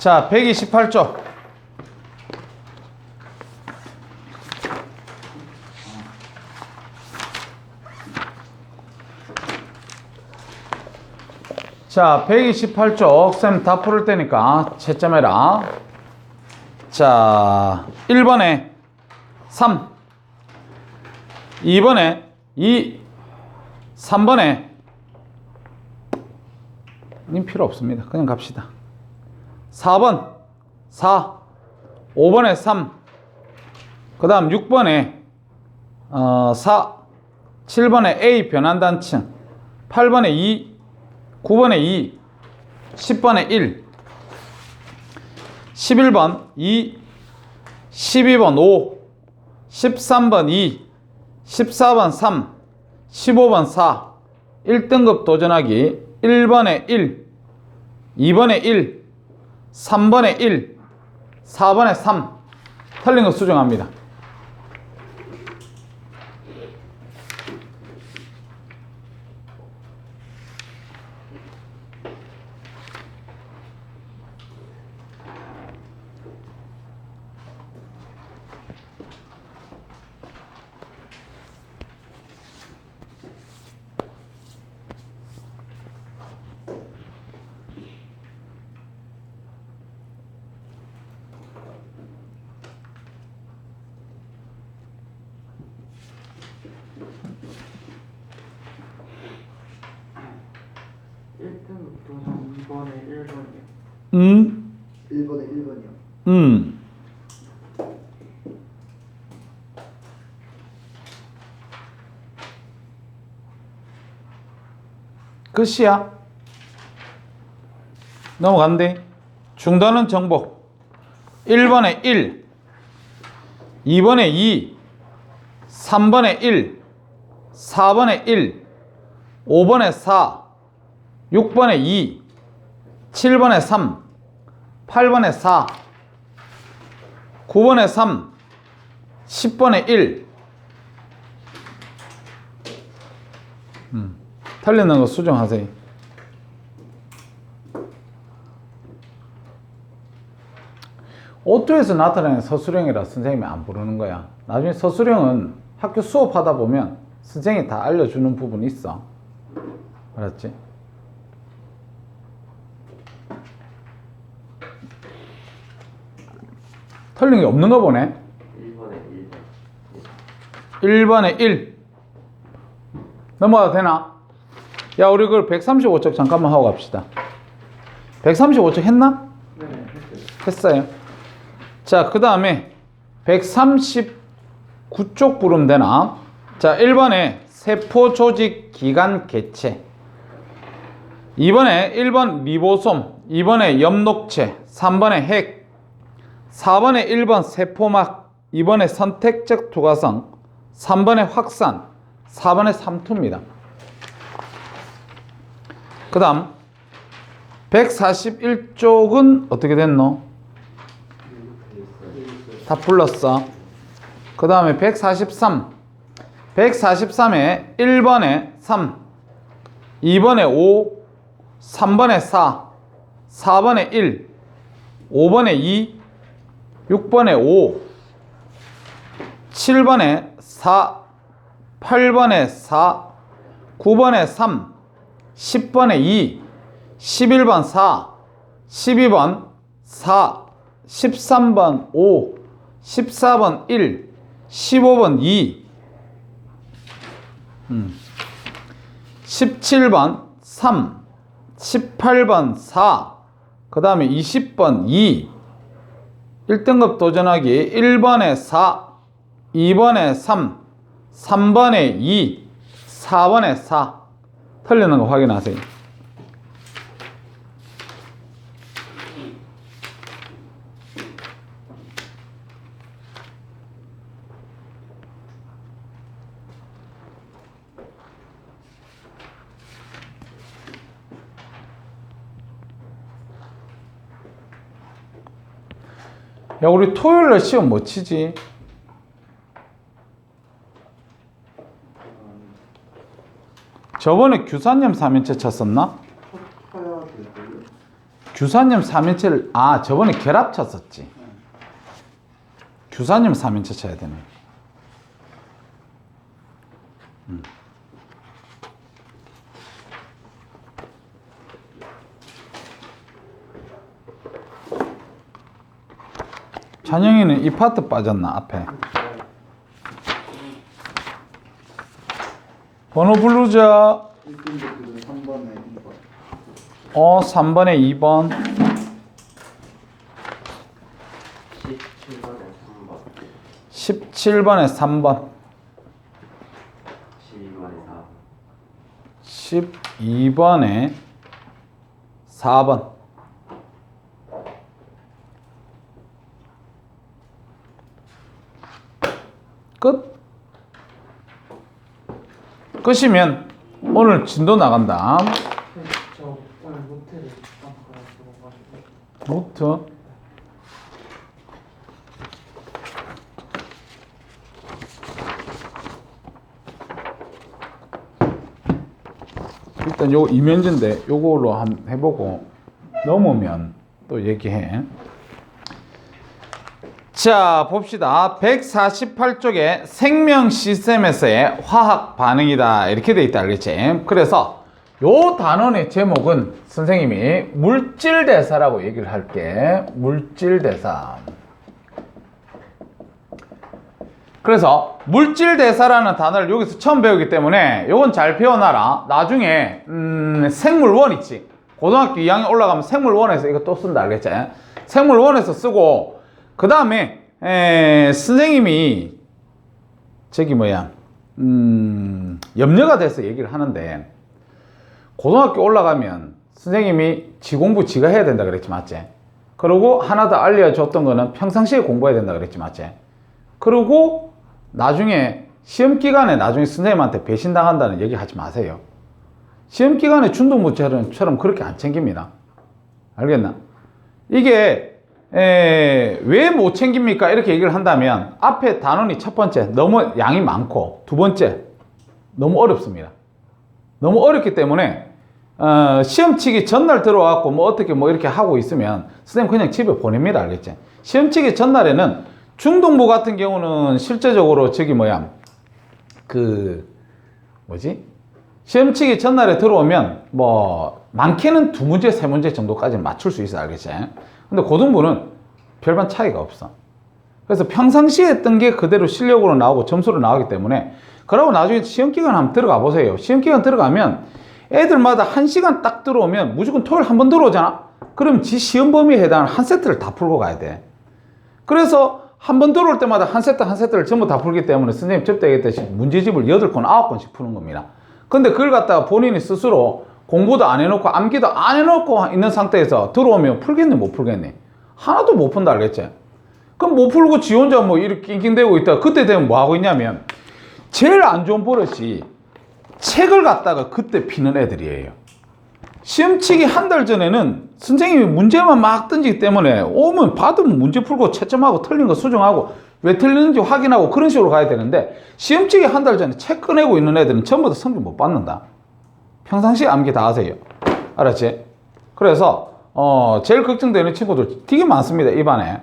자, 128쪽. 자, 128쪽. 쌤 다 풀을 테니까 채점해라. 자, 1번에 3, 2번에 2, 3번에 님 필요 없습니다. 그냥 갑시다. 4번 4, 5번에 3, 그 다음 6번에 4, 7번에 A 변환단층, 8번에 2, 9번에 2, 10번에 1, 11번 2, 12번 5, 13번 2, 14번 3, 15번 4, 1등급 도전하기 1번에 1, 2번에 1, 3번에 1, 4번에 3. 틀린 거 수정합니다. 도전 2번에 1번이요. 1번에 1번이요. 끝이야. 넘어간대. 중단은 정복. 1번에 1, 2번에 2, 3번에 1, 4번에 1, 5번에 4, 6번에 2, 7번에 3, 8번에 4, 9번에 3, 10번에 1. 틀리는 거 수정하세요. 오토에서 나타나는 서술형이라 선생님이 안 부르는 거야. 나중에 서술형은 학교 수업하다 보면 선생님이 다 알려주는 부분이 있어. 알았지? 틀린 게 없는 거 보네. 1번에 1. 넘어가도 되나? 야, 우리 그걸 135쪽 잠깐만 하고 갑시다. 135쪽 했나? 네, 했어요. 자, 그 다음에 139쪽 부르면 되나? 자, 1번에 세포 조직 기관 개체, 2번에 1번 리보솜, 2번에 엽록체, 3번에 핵, 4번에 1번 세포막, 2번에 선택적 투과성, 3번에 확산, 4번에 삼투입니다. 그 다음 141쪽은 어떻게 됐노? 다 불렀어. 그 다음에 143, 143에 1번에 3, 2번에 5, 3번에 4, 4번에 1, 5번에 2, 6번에 5, 7번에 4, 8번에 4, 9번에 3, 10번에 2, 11번 4, 12번 4, 13번 5, 14번 1, 15번 2, 17번 3, 18번 4, 그 다음에 20번 2, 1등급 도전하기 1번에 4, 2번에 3, 3번에 2, 4번에 4. 틀리는 거 확인하세요. 야, 우리 토요일날 시험 뭐 치지? 저번에 규산염 3인체 쳤었나? 규산염 3인체를 저번에 결합 쳤었지. 규산염 3인체 쳐야 되네. 찬영이는 이 파트 빠졌나 앞에? 번호 부르자. 3번에 2번. 3번에 2번. 17번에 3번. 17번에 4번. 12번에 4번. 끝. 끝이면 오늘 진도 나간다. 저 오늘 노트를 들어가지고. 노트. 일단 요거 이면제인데 요걸로 한번 해보고 넘으면 또 얘기해. 자, 봅시다. 148쪽에 생명 시스템에서의 화학 반응이다 이렇게 돼 있다, 알겠지? 그래서 요 단원의 제목은 선생님이 물질대사라고 얘기를 할게. 물질대사. 그래서 물질대사라는 단어를 여기서 처음 배우기 때문에 요건 잘 배워놔라. 나중에 생물원 있지. 고등학교 2학년 올라가면 생물원에서 이거 또 쓴다, 알겠지? 생물원에서 쓰고 그 다음에 선생님이 저기 염려가 돼서 얘기를 하는데, 고등학교 올라가면 선생님이 지 공부 지가 해야 된다 그랬지, 맞지? 그리고 하나 더 알려줬던 거는 평상시에 공부해야 된다 그랬지, 맞지? 그리고 나중에 시험 기간에 나중에 선생님한테 배신당한다는 얘기 하지 마세요. 시험 기간에 중등부처럼 그렇게 안 챙깁니다. 알겠나? 이게 왜 못 챙깁니까? 이렇게 얘기를 한다면 앞에 단원이 첫 번째 너무 양이 많고, 두 번째 너무 어렵습니다. 너무 어렵기 때문에 시험 치기 전날 들어와갖고 뭐 어떻게 뭐 이렇게 하고 있으면 선생님 그냥 집에 보냅니다, 알겠지? 시험 치기 전날에는 중등부 같은 경우는 실제적으로 시험 치기 전날에 들어오면 뭐 많게는 2문제, 3문제 정도까지는 맞출 수 있어, 알겠지? 근데 고등부는 별반 차이가 없어. 그래서 평상시에 했던 게 그대로 실력으로 나오고 점수로 나오기 때문에, 그러고 나중에 시험기간 한번 들어가 보세요. 시험기간 들어가면 애들마다 1시간 딱 들어오면 무조건 토요일 한 번 들어오잖아? 그럼 지 시험 범위에 해당하는 한 세트를 다 풀고 가야 돼. 그래서 한 번 들어올 때마다 한 세트를 전부 다 풀기 때문에 선생님 접대 얘기했듯이 문제집을 8건, 9건씩 푸는 겁니다. 근데 그걸 갖다가 본인이 스스로 공부도 안 해놓고 암기도 안 해놓고 있는 상태에서 들어오면 풀겠니, 못 풀겠니? 하나도 못 푼다, 알겠지? 그럼 못 풀고 지 혼자 뭐 이렇게 낑낑대고 있다가 그때 되면 뭐 하고 있냐면, 제일 안 좋은 버릇이 책을 갖다가 그때 피는 애들이에요. 시험치기 한 달 전에는 선생님이 문제만 막 던지기 때문에 오면 받으면 문제 풀고 채점하고 틀린 거 수정하고 왜 틀리는지 확인하고 그런 식으로 가야 되는데, 시험치기 한 달 전에 책 꺼내고 있는 애들은 전부 다 성적 못 받는다. 평상시에 암기 다 하세요. 알았지? 그래서 제일 걱정되는 친구들 되게 많습니다, 이 반에.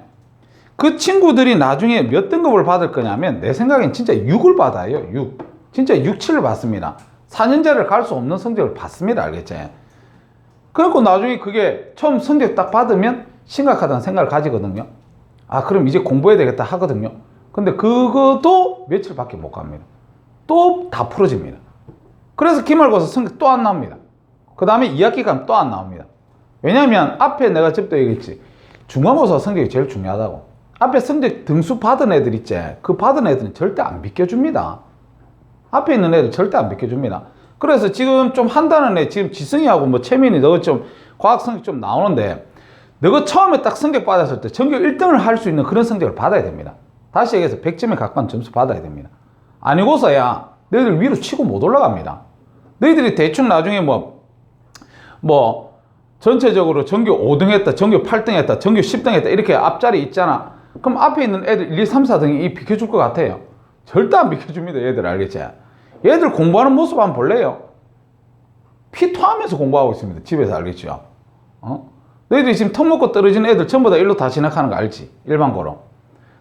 그 친구들이 나중에 몇 등급을 받을 거냐면, 내 생각엔 진짜 6을 받아요. 6. 진짜 6, 7을 받습니다. 4년제를 갈 수 없는 성적을 받습니다, 알겠지? 그리고 나중에 그게 처음 성적 딱 받으면 심각하다는 생각을 가지거든요. 그럼 이제 공부해야 되겠다 하거든요. 근데 그것도 며칠밖에 못 갑니다. 또 다 풀어집니다. 그래서 기말고사 성적 또 안 나옵니다. 그 다음에 2학기 가면 또 안 나옵니다. 왜냐면 앞에 내가 접도 얘기했지. 중간고사 성적이 제일 중요하다고. 앞에 성적 등수 받은 애들 있지. 그 받은 애들은 절대 안 비켜줍니다. 앞에 있는 애들 절대 안 비켜줍니다. 그래서 지금 좀 한다는 애, 지금 지승이하고 뭐 채민이 너 좀 과학 성적 좀 나오는데, 너가 처음에 딱 성적 받았을 때 전교 1등을 할 수 있는 그런 성적을 받아야 됩니다. 다시 얘기해서 100점에 가까운 점수 받아야 됩니다. 아니고서야 너희들 위로 치고 못 올라갑니다. 너희들이 대충 나중에 전체적으로 전교 5등 했다, 전교 8등 했다, 전교 10등 했다 이렇게 앞자리 있잖아. 그럼 앞에 있는 애들 1, 2, 3, 4등이 비켜줄 것 같아요? 절대 안 비켜줍니다, 얘들. 알겠지? 얘들 공부하는 모습 한번 볼래요? 피 토하면서 공부하고 있습니다, 집에서. 알겠죠? 너희들이 지금 턱 먹고 떨어지는 애들 전부 다 일로 다 진학하는 거 알지? 일반고로.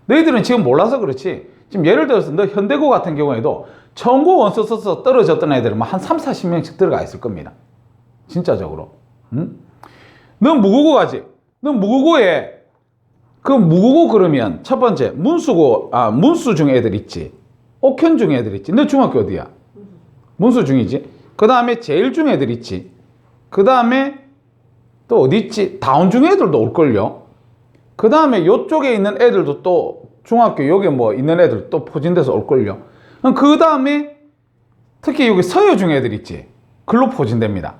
너희들은 지금 몰라서 그렇지. 지금 예를 들어서 너 현대고 같은 경우에도 전고 원서 써서 떨어졌던 애들은 한 3, 40명씩 들어가 있을 겁니다. 진짜적으로. 응? 너 무국고 가지? 너 무국고에 그 무국고 그러면 첫 번째 문수 중 애들 있지. 옥현 중 애들 있지. 너 중학교 어디야? 문수 중이지. 그 다음에 제일 중 애들 있지. 그 다음에 또 어디 있지? 다운 중 애들도 올걸요. 그 다음에 요쪽에 있는 애들도 또 중학교 여기 뭐 있는 애들 또 포진돼서 올걸요. 그 다음에 특히 여기 서여 중 애들 있지. 글로 포진됩니다.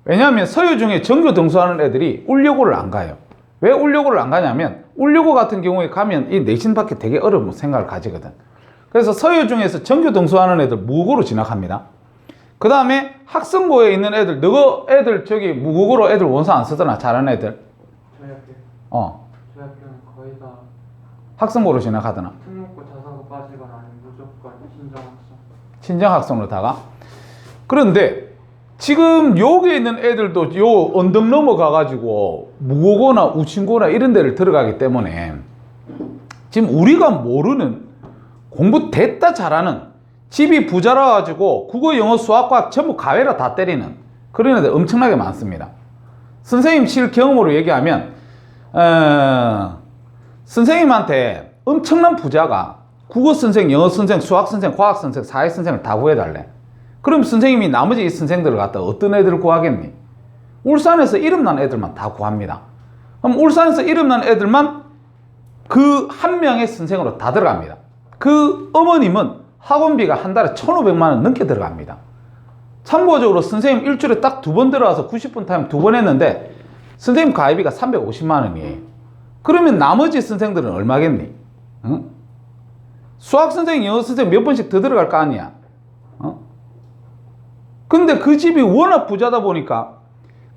왜냐하면 서여 중에 전교 등수하는 애들이 울여고를 안 가요. 왜 울여고를 안 가냐면 울여고 같은 경우에 가면 이 내신 받기 되게 어려운 생각을 가지거든. 그래서 서여 중에서 전교 등수하는 애들 무국고로 진학합니다. 그 다음에 학성고에 있는 애들, 너 애들 저기 무국고로 애들 원서 안 쓰잖아. 잘하는 애들. 저희 학교. 저희 학교는 거의 다 학성고로 진학하더나. 특목고 자사고 빠지거나 아니면 무조건 신정학생. 친정학생으로 다가. 그런데 지금 여기 있는 애들도 요 언덕 넘어가가지고 무고고나 우친고나 이런 데를 들어가기 때문에 지금 우리가 모르는 공부 됐다 잘하는 집이 부자라 가지고 국어, 영어, 수학, 과학 전부 가외라 다 때리는 그런 애들 엄청나게 많습니다. 선생님 실 경험으로 얘기하면 선생님한테 엄청난 부자가 국어 선생, 영어 선생, 수학 선생, 과학 선생, 사회 선생을 다 구해달래. 그럼 선생님이 나머지 이 선생들을 갖다 어떤 애들을 구하겠니? 울산에서 이름난 애들만 다 구합니다. 그럼 울산에서 이름난 애들만 그 한 명의 선생으로 다 들어갑니다. 그 어머님은 학원비가 한 달에 1,500만 원 넘게 들어갑니다. 참고적으로 선생님 일주일에 딱 2번 들어와서 90분 타임 2번 했는데 선생님 가입비가 350만 원이에요. 그러면 나머지 선생들은 얼마겠니? 응? 수학 선생, 영어 선생 몇 번씩 더 들어갈 거 아니야? 근데 그 집이 워낙 부자다 보니까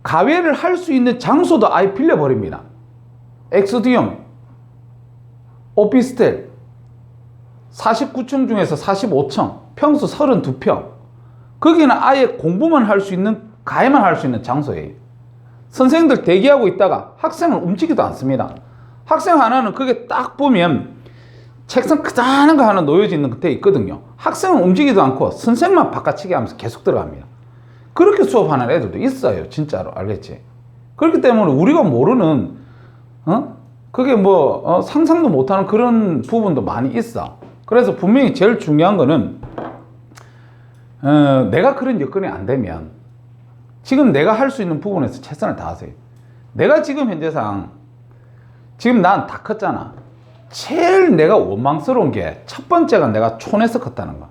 가외를 할 수 있는 장소도 아예 빌려버립니다. 엑스디움, 오피스텔 49층 중에서 45층, 평수 32평. 거기는 아예 공부만 할 수 있는, 가해만 할 수 있는 장소예요. 선생님들 대기하고 있다가 학생은 움직이도 않습니다. 학생 하나는 그게 딱 보면 책상 크다는 거 하나 놓여져 있는 데 있거든요. 학생은 움직이도 않고 선생만 바깥치기 하면서 계속 들어갑니다. 그렇게 수업하는 애들도 있어요. 진짜로. 알겠지? 그렇기 때문에 우리가 모르는 그게 뭐 상상도 못하는 그런 부분도 많이 있어. 그래서 분명히 제일 중요한 거는 내가 그런 여건이 안 되면 지금 내가 할 수 있는 부분에서 최선을 다하세요. 내가 지금 현재상 지금 난 다 컸잖아. 제일 내가 원망스러운 게 첫 번째가 내가 촌에서 컸다는 거.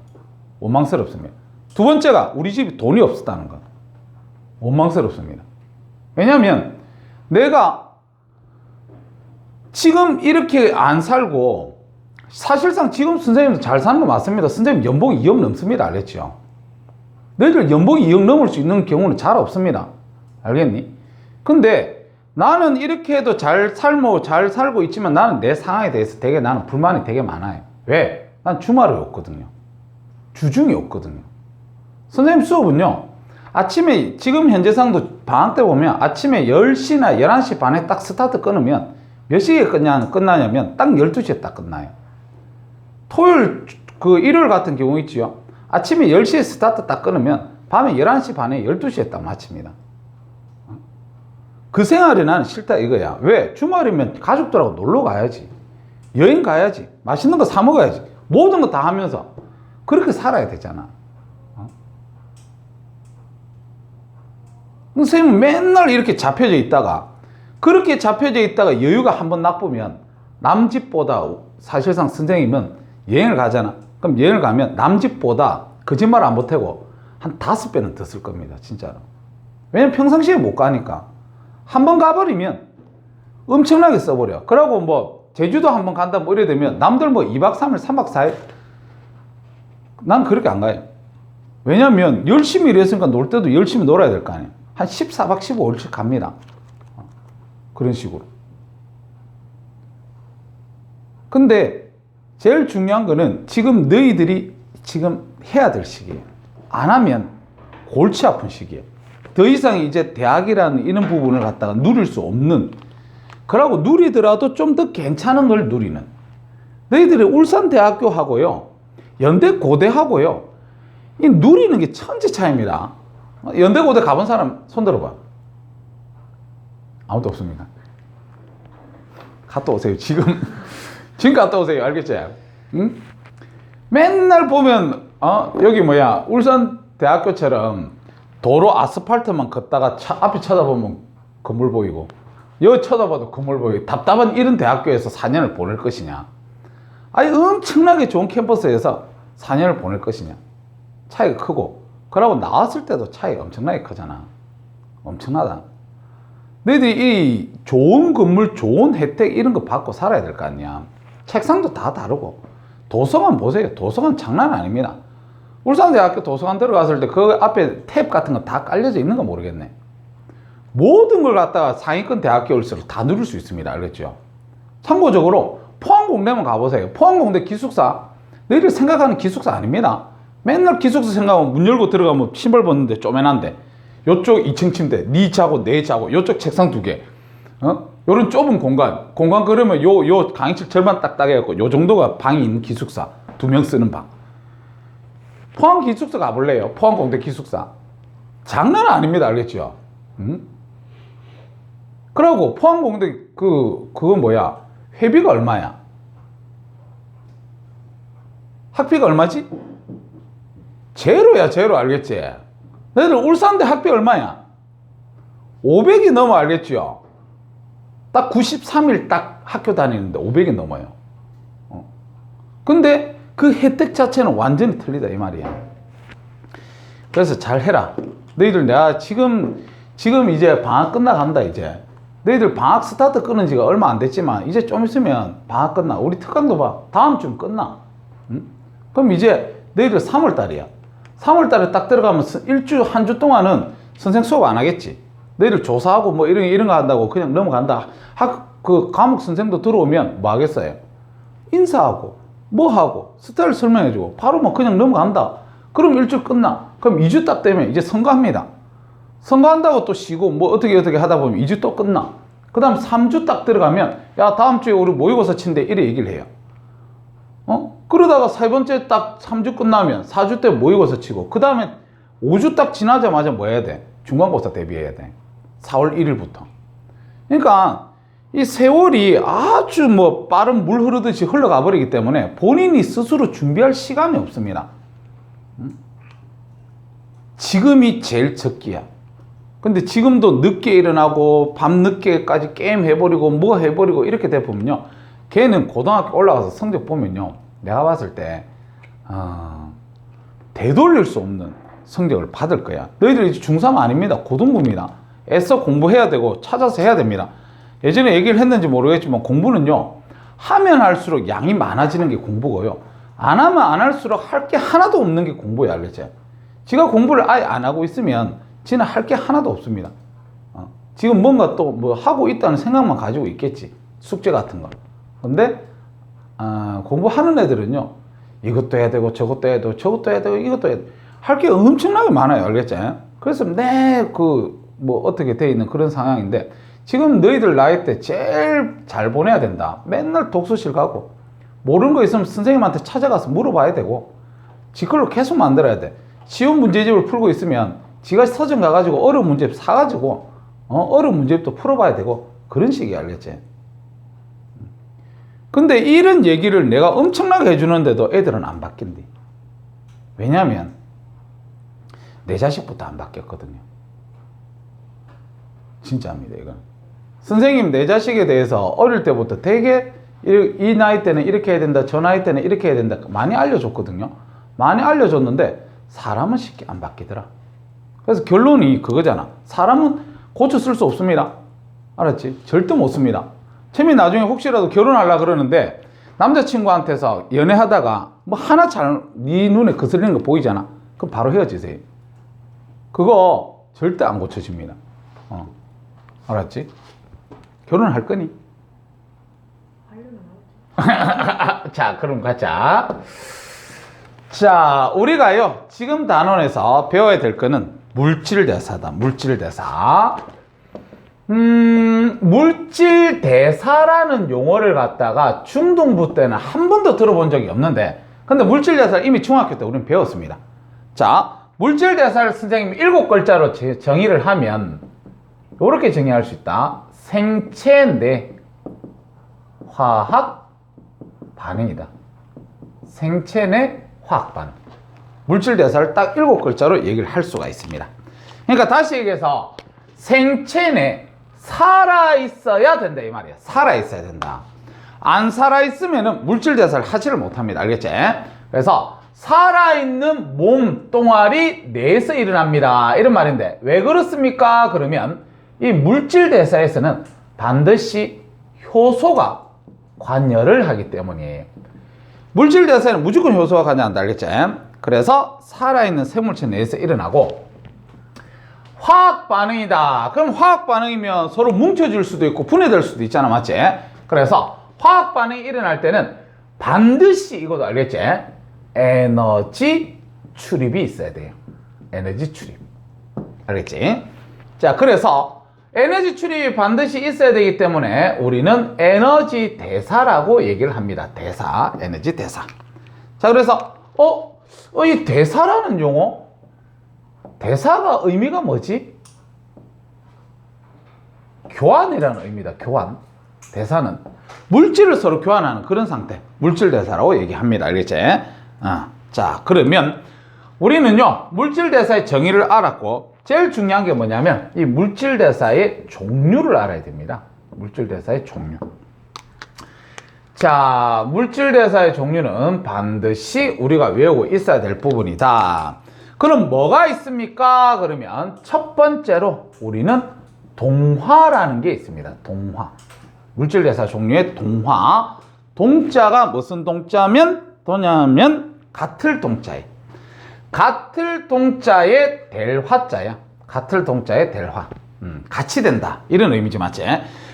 원망스럽습니다. 두 번째가 우리 집이 돈이 없었다는 거. 원망스럽습니다. 왜냐하면 내가 지금 이렇게 안 살고 사실상 지금 선생님도 잘 사는 거 맞습니다. 선생님 연봉이 2억 넘습니다. 알겠죠? 너희들 연봉이 2억 넘을 수 있는 경우는 잘 없습니다. 알겠니? 근데 나는 이렇게 해도 잘 살고 있지만 나는 내 상황에 대해서 되게 나는 불만이 되게 많아요. 왜? 난 주말에 없거든요. 주중이 없거든요. 선생님 수업은요, 아침에, 지금 현재상도 방학 때 보면 아침에 10시나 11시 반에 딱 스타트 끊으면 몇 시에 끝나냐면 딱 12시에 딱 끝나요. 토요일, 일요일 같은 경우 있지요. 아침에 10시에 스타트 딱 끊으면 밤에 11시 반에 12시에 딱 마칩니다. 그 생활이 나는 싫다 이거야. 왜? 주말이면 가족들하고 놀러 가야지. 여행 가야지. 맛있는 거 사 먹어야지. 모든 거 다 하면서 그렇게 살아야 되잖아. 선생님은 맨날 이렇게 잡혀져 있다가 그렇게 잡혀져 있다가 여유가 한번 나쁘면 남집보다 사실상 선생님은 여행을 가잖아. 그럼 여행을 가면 남집보다 거짓말 안 보태고 한 5배는 더 쓸 겁니다. 진짜로. 왜냐면 평상시에 못 가니까. 한 번 가버리면 엄청나게 써버려. 그러고 뭐 제주도 한번 간다 뭐 이래 되면 남들 뭐 2박 3일 3박 4일 난 그렇게 안 가요. 왜냐면 열심히 일했으니까 놀 때도 열심히 놀아야 될 거 아니에요. 한 14박 15일씩 갑니다. 그런 식으로. 근데 제일 중요한 거는 지금 너희들이 지금 해야 될 시기예요. 안 하면 골치 아픈 시기예요. 더 이상 이제 대학이라는 이런 부분을 갖다가 누릴 수 없는, 그러고 누리더라도 좀 더 괜찮은 걸 누리는. 너희들이 울산대학교하고요, 연대고대하고요, 이 누리는 게 천지 차이입니다. 연대고대 가본 사람 손 들어봐. 아무도 없습니까? 갔다 오세요. 지금 갔다 오세요. 알겠지? 응? 맨날 보면 여기 뭐야, 울산대학교처럼 도로 아스팔트만 걷다가 앞에 쳐다보면 건물 보이고, 여기 쳐다봐도 건물 보이고, 답답한 이런 대학교에서 4년을 보낼 것이냐, 아니 엄청나게 좋은 캠퍼스에서 4년을 보낼 것이냐, 차이가 크고, 그러고 나왔을 때도 차이가 엄청나게 크잖아. 엄청나다. 너희들이 이 좋은 건물, 좋은 혜택 이런 거 받고 살아야 될 거 아니야. 책상도 다 다르고, 도서관 보세요. 도서관 장난 아닙니다. 울산대학교 도서관 들어갔을 때 그 앞에 탭 같은 거 다 깔려져 있는 거 모르겠네. 모든 걸 갖다가 상위권 대학교일수록 다 누릴 수 있습니다. 알겠죠? 참고적으로 포항공대만 가보세요. 포항공대 기숙사, 너희들 생각하는 기숙사 아닙니다. 맨날 기숙사 생각하면 문 열고 들어가면 신발 벗는데 쪼매난데, 요쪽 2층 침대 니 자고 내 자고, 요쪽 책상 2개, 요런 좁은 공간 그러면 요 강의실 절반 딱딱 해갖고 요 정도가 방이 있는 기숙사, 2명 쓰는 방. 포항 기숙사 가볼래요? 포항공대 기숙사 장난 아닙니다. 알겠죠? 그러고 포항공대 그거 뭐야, 회비가 얼마야? 학비가 얼마지? 제로야, 제로. 알겠지? 너희들 울산대 학비 얼마야? 500이 넘어. 알겠죠? 딱 93일 딱 학교 다니는데 500이 넘어요. 근데 그 혜택 자체는 완전히 틀리다 이 말이야. 그래서 잘 해라. 너희들 내가 지금 이제 방학 끝나간다. 이제 너희들 방학 스타트 끊은 지가 얼마 안 됐지만 이제 좀 있으면 방학 끝나. 우리 특강도 봐, 다음 주면 끝나. 그럼 이제 너희들 3월 달이야. 3월 달에 딱 들어가면 한 주 동안은 선생 수업 안 하겠지. 너희들 조사하고 뭐 이런 거 한다고 그냥 넘어간다. 그 과목 선생도 들어오면 뭐 하겠어요? 인사하고 뭐 하고 스타일 설명해주고 바로 뭐 그냥 넘어간다. 그럼 일주일 끝나. 그럼 2주 딱 되면 이제 선거합니다. 선거한다고 또 쉬고 뭐 어떻게 하다 보면 2주 또 끝나. 그 다음 3주 딱 들어가면 야 다음 주에 우리 모의고사 친대 이래 얘기를 해요. 그러다가 세 번째 딱 3주 끝나면 4주 때 모의고사 치고, 그 다음에 5주 딱 지나자마자 뭐 해야 돼? 중간고사 대비해야 돼. 4월 1일부터. 그러니까 이 세월이 아주 뭐 빠른 물 흐르듯이 흘러가 버리기 때문에 본인이 스스로 준비할 시간이 없습니다. 지금이 제일 적기야. 근데 지금도 늦게 일어나고 밤늦게까지 게임 해버리고 뭐 해버리고 이렇게 돼보면요, 걔는 고등학교 올라가서 성적 보면요, 내가 봤을 때 되돌릴 수 없는 성적을 받을 거야. 너희들 이제 중3 아닙니다. 고등부입니다. 애써 공부해야 되고 찾아서 해야 됩니다. 예전에 얘기를 했는지 모르겠지만 공부는요, 하면 할수록 양이 많아지는 게 공부고요, 안 하면 안 할수록 할 게 하나도 없는 게 공부야. 알겠지? 지가 공부를 아예 안 하고 있으면 지는 할 게 하나도 없습니다. 지금 뭔가 또 뭐 하고 있다는 생각만 가지고 있겠지. 숙제 같은 거. 근데 공부하는 애들은요, 이것도 해야 되고 저것도 해야 되고 저것도 해야 되고 이것도 해야 되고 할 게 엄청나게 많아요. 알겠지? 그래서 뭐 어떻게 돼 있는 그런 상황인데, 지금 너희들 나이 때 제일 잘 보내야 된다. 맨날 독서실 가고 모르는 거 있으면 선생님한테 찾아가서 물어봐야 되고, 지 걸로 계속 만들어야 돼. 쉬운 문제집을 풀고 있으면 지가 서점 가가지고 어려운 문제집 사가지고 어려운 문제집도 풀어봐야 되고, 그런 식이야. 알겠지? 근데 이런 얘기를 내가 엄청나게 해주는데도 애들은 안 바뀐대. 왜냐면 내 자식부터 안 바뀌었거든요. 진짜입니다. 이건 선생님 내 자식에 대해서 어릴 때부터 되게 이 나이 때는 이렇게 해야 된다, 저 나이 때는 이렇게 해야 된다 많이 알려줬거든요. 많이 알려줬는데 사람은 쉽게 안 바뀌더라. 그래서 결론이 그거잖아. 사람은 고쳐 쓸 수 없습니다. 알았지? 절대 못 씁니다. 채미 나중에 혹시라도 결혼하려고 그러는데 남자친구한테서 연애하다가 뭐 하나 네 눈에 거슬리는 거 보이잖아. 그럼 바로 헤어지세요. 그거 절대 안 고쳐집니다. 알았지? 결혼할 거니? 자, 그럼 가자. 자, 우리가요, 지금 단원에서 배워야 될 거는 물질대사다. 물질대사. 물질대사라는 용어를 갖다가 중등부 때는 한 번도 들어본 적이 없는데, 근데 물질대사를 이미 중학교 때 우리는 배웠습니다. 자, 물질대사를 선생님이 7글자로 정의를 하면 이렇게 정의할 수 있다. 생체 내 화학 반응이다. 생체 내 화학 반응. 물질대사를 딱 7글자로 얘기를 할 수가 있습니다. 그러니까 다시 얘기해서 생체 내 살아있어야 된다 이 말이야. 살아있어야 된다. 안 살아있으면 물질대사를 하지를 못합니다. 알겠지? 그래서 살아있는 몸 똥알이 내에서 일어납니다. 이런 말인데 왜 그렇습니까? 그러면 이 물질대사에서는 반드시 효소가 관여를 하기 때문이에요. 물질대사에는 무조건 효소가 관여한다. 알겠지? 그래서 살아있는 생물체 내에서 일어나고, 화학 반응이다. 그럼 화학 반응이면 서로 뭉쳐질 수도 있고 분해될 수도 있잖아. 맞지? 그래서 화학 반응이 일어날 때는 반드시 이것도 알겠지? 에너지 출입이 있어야 돼요. 에너지 출입. 알겠지? 자, 그래서 에너지 출입이 반드시 있어야 되기 때문에 우리는 에너지 대사라고 얘기를 합니다. 대사, 에너지 대사. 자, 그래서 이 대사라는 용어, 대사가 의미가 뭐지? 교환이라는 의미다. 교환. 대사는 물질을 서로 교환하는 그런 상태, 물질대사라고 얘기합니다. 알겠지? 자, 그러면 우리는요 물질대사의 정의를 알았고, 제일 중요한 게 뭐냐면 이 물질대사의 종류를 알아야 됩니다. 물질대사의 종류. 자, 물질대사의 종류는 반드시 우리가 외우고 있어야 될 부분이다. 그럼 뭐가 있습니까? 그러면 첫 번째로 우리는 동화라는 게 있습니다. 동화. 물질대사 종류의 동화. 동자가 무슨 동자면 도냐면 같을 동자에, 같을 동자에 될 화자야. 같을 동자에 될 화. 같이 된다. 이런 의미지. 맞지?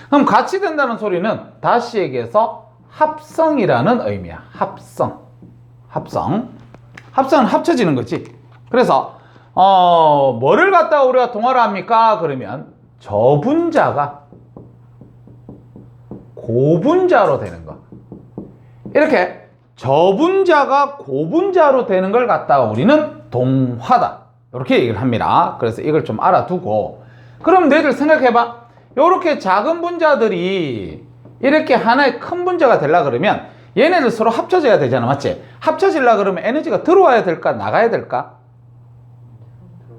그럼 같이 된다는 소리는 다시 얘기해서 합성이라는 의미야. 합성. 합성은 합쳐지는 거지. 그래서 뭐를 갖다가 우리가 동화를 합니까? 그러면 저분자가 고분자로 되는 거. 이렇게 저분자가 고분자로 되는 걸 갖다가 우리는 동화다. 이렇게 얘기를 합니다. 그래서 이걸 좀 알아두고, 그럼 너희들 생각해봐. 이렇게 작은 분자들이 이렇게 하나의 큰 분자가 되려고 그러면 얘네들 서로 합쳐져야 되잖아. 맞지? 합쳐지려고 그러면 에너지가 들어와야 될까? 나가야 될까?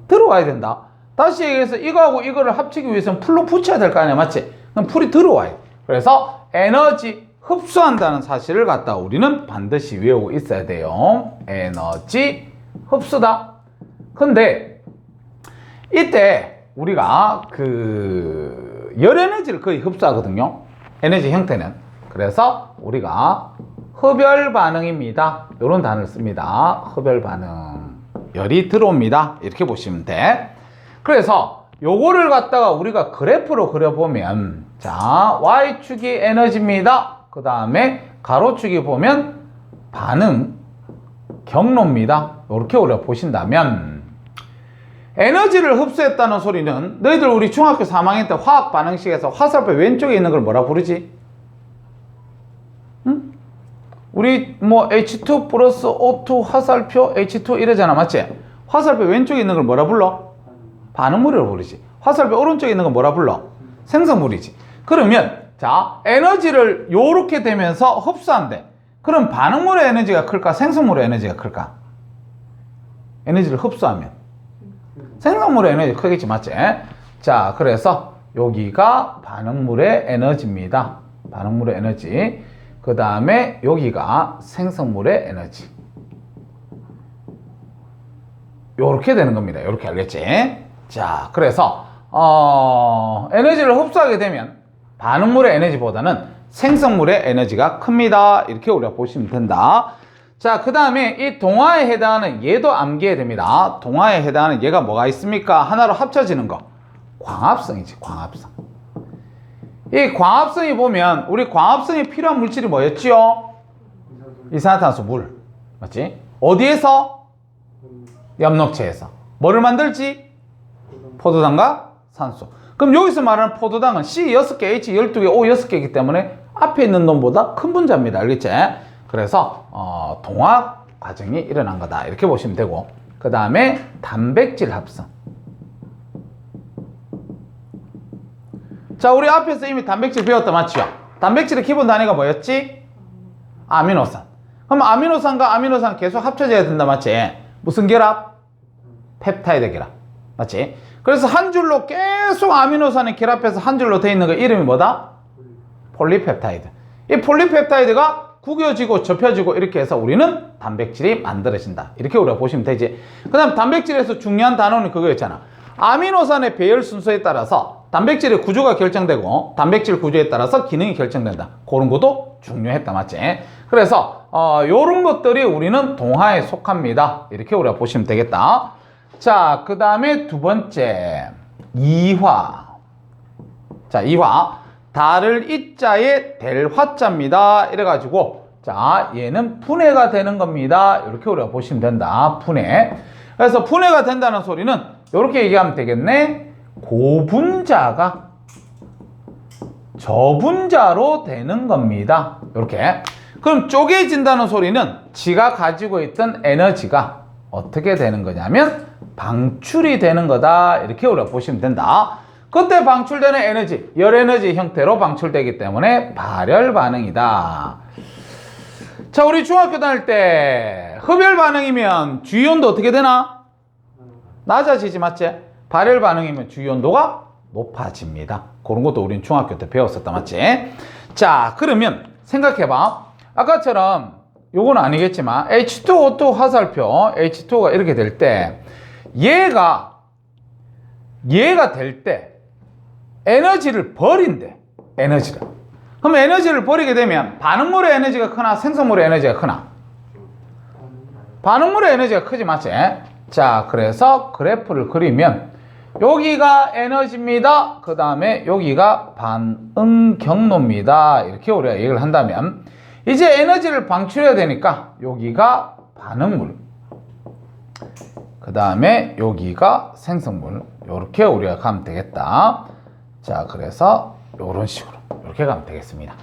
들어와야 된다. 다시 얘기해서 이거하고 이거를 합치기 위해서는 풀로 붙여야 될 거 아니야. 맞지? 그럼 풀이 들어와요. 그래서 에너지 흡수한다는 사실을 갖다 우리는 반드시 외우고 있어야 돼요. 에너지 흡수다. 근데 이때 우리가 열 에너지를 거의 흡수하거든요. 에너지 형태는. 그래서 우리가 흡열 반응입니다. 이런 단어를 씁니다. 흡열 반응. 열이 들어옵니다. 이렇게 보시면 돼. 그래서 요거를 갖다가 우리가 그래프로 그려보면, 자, Y축이 에너지입니다. 그 다음에 가로축이 보면 반응 경로입니다. 이렇게 우리가 보신다면, 에너지를 흡수했다는 소리는 너희들 우리 중학교 3학년 때 화학 반응식에서 화살표 왼쪽에 있는 걸 뭐라 부르지? 응? 우리 뭐 H2 플러스 O2 화살표 H2 이러잖아. 맞지? 화살표 왼쪽에 있는 걸 뭐라 불러? 반응물이라고 부르지. 화살표 오른쪽에 있는 건 뭐라 불러? 생성물이지. 그러면 자, 에너지를 요렇게 되면서 흡수한대. 그럼 반응물의 에너지가 클까? 생성물의 에너지가 클까? 에너지를 흡수하면 생성물의 에너지가 크겠지. 맞지? 자, 그래서 여기가 반응물의 에너지입니다. 반응물의 에너지. 그 다음에 여기가 생성물의 에너지. 요렇게 되는 겁니다. 요렇게. 알겠지? 자, 그래서 에너지를 흡수하게 되면 반응물의 에너지보다는 생성물의 에너지가 큽니다. 이렇게 우리가 보시면 된다. 자, 그 다음에 이 동화에 해당하는 얘도 암기해야 됩니다. 동화에 해당하는 얘가 뭐가 있습니까? 하나로 합쳐지는 거. 광합성이지. 광합성. 이 광합성이 보면 우리 광합성이 필요한 물질이 뭐였지요? 이산화탄소, 물. 맞지? 어디에서? 엽록체에서. 뭐를 만들지? 포도당과 산소. 그럼 여기서 말하는 포도당은 C 6개, H 12개, O 6개이기 때문에 앞에 있는 놈보다 큰 분자입니다. 알겠지? 그래서 동화 과정이 일어난 거다. 이렇게 보시면 되고, 그 다음에 단백질 합성. 자, 우리 앞에서 이미 단백질 배웠다, 맞죠? 단백질의 기본 단위가 뭐였지? 아미노산. 그럼 아미노산과 아미노산 계속 합쳐져야 된다, 맞지? 무슨 결합? 펩타이드 결합. 맞지? 그래서 한 줄로 계속 아미노산이 결합해서 한 줄로 되어 있는 거 이름이 뭐다? 폴리펩타이드. 이 폴리펩타이드가 구겨지고 접혀지고 이렇게 해서 우리는 단백질이 만들어진다. 이렇게 우리가 보시면 되지. 그 다음 단백질에서 중요한 단어는 그거였잖아. 아미노산의 배열 순서에 따라서 단백질의 구조가 결정되고 단백질 구조에 따라서 기능이 결정된다. 그런 것도 중요했다. 맞지? 그래서 요런 것들이 우리는 동화에 속합니다. 이렇게 우리가 보시면 되겠다. 자, 그 다음에 두 번째 이화. 자, 이화. 달을 이자에 될 화자입니다. 이래가지고 자, 얘는 분해가 되는 겁니다. 이렇게 우리가 보시면 된다. 분해. 그래서 분해가 된다는 소리는 이렇게 얘기하면 되겠네. 고분자가 저분자로 되는 겁니다. 이렇게. 그럼 쪼개진다는 소리는 지가 가지고 있던 에너지가 어떻게 되는 거냐면 방출이 되는 거다. 이렇게 우리가 보시면 된다. 그때 방출되는 에너지, 열에너지 형태로 방출되기 때문에 발열 반응이다. 자, 우리 중학교 다닐 때 흡열 반응이면 주위온도 어떻게 되나? 낮아지지, 맞지? 발열 반응이면 주위온도가 높아집니다. 그런 것도 우린 중학교 때 배웠었다, 맞지? 자, 그러면 생각해봐. 아까처럼 요건 아니겠지만 H2O2 화살표 H2O가 이렇게 될 때 얘가 될 때 에너지를 버린대. 에너지를. 그럼 에너지를 버리게 되면 반응물의 에너지가 크나 생성물의 에너지가 크나? 반응물의 에너지가 크지, 맞지? 자, 그래서 그래프를 그리면 여기가 에너지입니다. 그 다음에 여기가 반응 경로입니다. 이렇게 우리가 얘기를 한다면 이제 에너지를 방출해야 되니까 여기가 반응물, 그 다음에 여기가 생성물. 이렇게 우리가 가면 되겠다. 자, 그래서 이런 식으로 이렇게 가면 되겠습니다.